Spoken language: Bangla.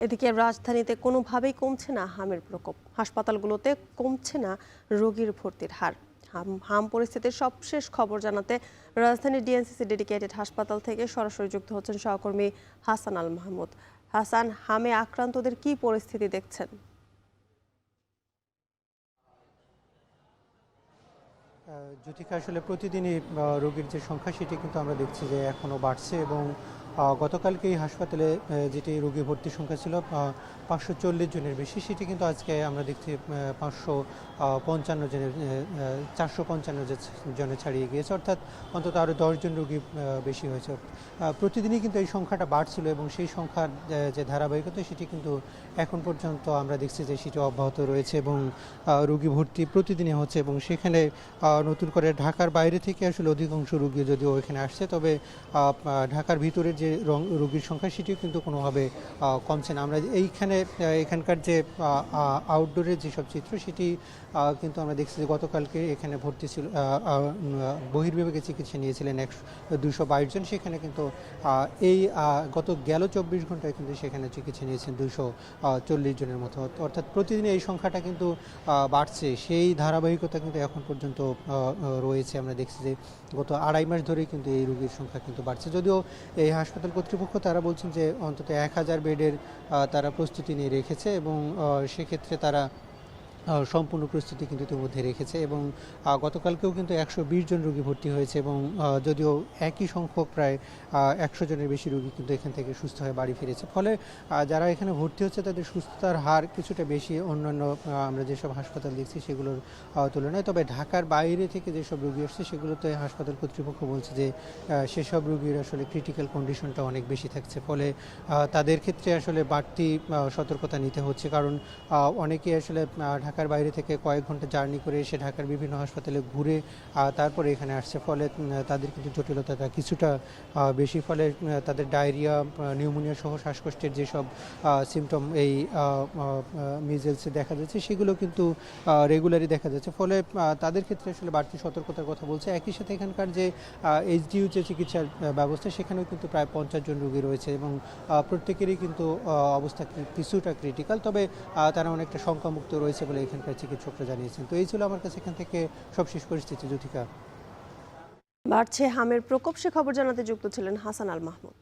এদিকে রাজধানীতে কোনোভাবেই কমছে না হামের প্রকোপ। হাসপাতালগুলোতে কমছে না রোগীর ভর্তির হার। হাম পরিস্থিতির সবশেষ খবর জানাতে রাজধানীর ডিএনসিসি ডেডিকেটেড হাসপাতাল থেকে সরাসরি যুক্ত হচ্ছেন সহকর্মী হাসান আল মাহমুদ। হাসান, হামে আক্রান্তদের কি পরিস্থিতি দেখছেন? জ্যোতিকা, আসলে প্রতিদিনই রোগীর যে সংখ্যা সেটি কিন্তু আমরা দেখছি যে এখনও বাড়ছে এবং গতকালকে এই হাসপাতালে যেটি রোগী ভর্তির সংখ্যা ছিল 540 জনের বেশি, সেটি কিন্তু আজকে আমরা দেখছি 555 জনের 455 জনে ছাড়িয়ে গিয়েছে, অর্থাৎ অন্তত আরও 10 জন রোগী বেশি হয়েছে। প্রতিদিনই কিন্তু এই সংখ্যাটা বাড়ছিল এবং সেই সংখ্যার যে ধারাবাহিকতা সেটি কিন্তু এখন পর্যন্ত আমরা দেখছি যে সেটি অব্যাহত রয়েছে এবং রোগী ভর্তি প্রতিদিনই হচ্ছে এবং সেখানে নতুন করে ঢাকার বাইরে থেকে আসলে অধিকাংশ রোগী যদিও এখানে আসছে, তবে ঢাকার ভিতরের যে রোগীর সংখ্যা সেটিও কিন্তু কোনোভাবে কমছে না। আমরা এখানকার যে আউটডোরের যেসব চিত্র সেটি কিন্তু আমরা দেখছি যে গতকালকে এখানে ভর্তি ছিল, বহির্বিভাগে চিকিৎসা নিয়েছিলেন 222 জন, সেখানে কিন্তু এই গেল 24 ঘন্টায় কিন্তু সেখানে চিকিৎসা নিয়েছেন 240 জনের মতো, অর্থাৎ প্রতিদিন এই সংখ্যাটা কিন্তু বাড়ছে। সেই ধারাবাহিকতা কিন্তু এখন পর্যন্ত রয়েছে। আমরা দেখছি যে গত 2.5 মাস ধরেই কিন্তু এই রোগীর সংখ্যা কিন্তু বাড়ছে, যদিও এই হাসপাতাল কর্তৃপক্ষ তারা বলছেন যে অন্তত 1000 বেডের তারা প্রস্তুতি নিয়ে রেখেছে এবং সেক্ষেত্রে তারা সম্পূর্ণ প্রস্তুতি কিন্তু ইতিমধ্যে রেখেছে এবং গতকালকেও কিন্তু 120 জন রোগী ভর্তি হয়েছে এবং যদিও একই সংখ্যক প্রায় 100 জনের বেশি রোগী কিন্তু এখান থেকে সুস্থ হয়ে বাড়ি ফিরেছে। ফলে যারা এখানে ভর্তি হচ্ছে তাদের সুস্থতার হার কিছুটা বেশি অন্যান্য আমরা যেসব হাসপাতাল দেখছি সেগুলোর তুলনায়। তবে ঢাকার বাইরে থেকে যেসব রোগী আসছে সেগুলোতে হাসপাতাল কর্তৃপক্ষ বলছে যে সেসব রোগীর আসলে ক্রিটিক্যাল কন্ডিশনটা অনেক বেশি থাকছে, ফলে তাদের ক্ষেত্রে আসলে বাড়তি সতর্কতা নিতে হচ্ছে, কারণ অনেকেই আসলে ঢাকার বাইরে থেকে কয়েক ঘন্টা জার্নি করে এসে ঢাকার বিভিন্ন হাসপাতালে ঘুরে তারপরে এখানে আসছে, ফলে তাদের কিন্তু জটিলতাটা কিছুটা বেশি, ফলে তাদের ডায়রিয়া, নিউমোনিয়া সহ শ্বাসকষ্টের যেসব সিমটম এই মিজেলসে দেখা যাচ্ছে সেগুলো কিন্তু রেগুলারই দেখা যাচ্ছে, ফলে তাদের ক্ষেত্রে আসলে বাড়তি সতর্কতার কথা বলছে। একই সাথে এখানকার যে এইচডিইউ যে চিকিৎসার ব্যবস্থা সেখানেও কিন্তু প্রায় 50 জন রোগী রয়েছে এবং প্রত্যেকেরই কিন্তু অবস্থা কিছুটা ক্রিটিক্যাল, তবে তারা অনেকটা শঙ্কামুক্ত রয়েছে বলে এখানকার চিকিৎসকরা জানিয়েছেন। তো এই ছিল আমার কাছে এখান থেকে সবশেষ পরিস্থিতি। জ্যোতিকা, বাড়ছে হামের প্রকোপ, সে খবর জানাতে যুক্ত ছিলেন হাসান আল মাহমুদ।